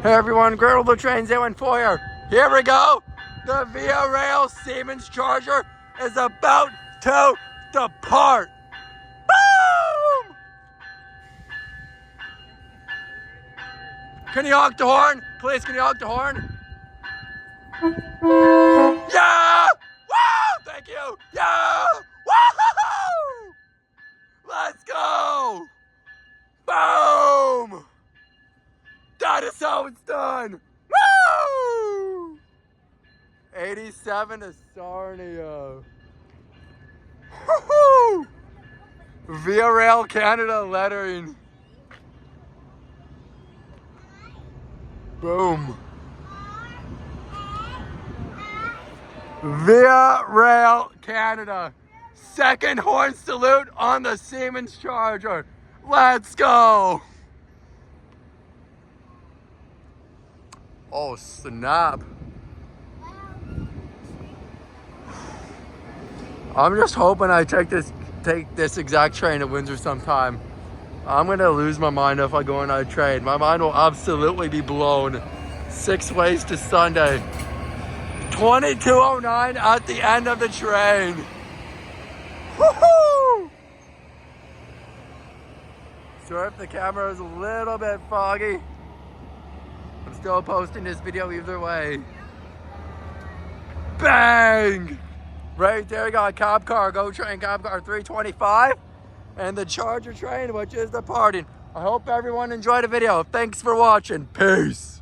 Hey everyone, Girdle the Trains in for you. Here we go. The Via Rail Siemens Charger is about to depart. Boom! Can you honk the horn? Please, can you honk the horn? Yeah! Woo! Thank you! Yeah! Woo! Let's go! Boom! That is how it's done! Woo! 87 to Sarnia. Woo-hoo! Via Rail Canada lettering. Boom. Via Rail Canada. Second horn salute on the Siemens Charger. Let's go. Oh, snap. I'm just hoping I take this exact train to Windsor sometime. I'm gonna lose my mind if I go on a train. My mind will absolutely be blown. 6 ways to Sunday. 22:09 at the end of the train. Woohoo! Sorry if the camera is a little bit foggy. I'm still posting this video either way. Bang! Right there you got cab car, go train, cab car 325. And the Charger train, which is departing. I hope everyone enjoyed the video. Thanks for watching. Peace.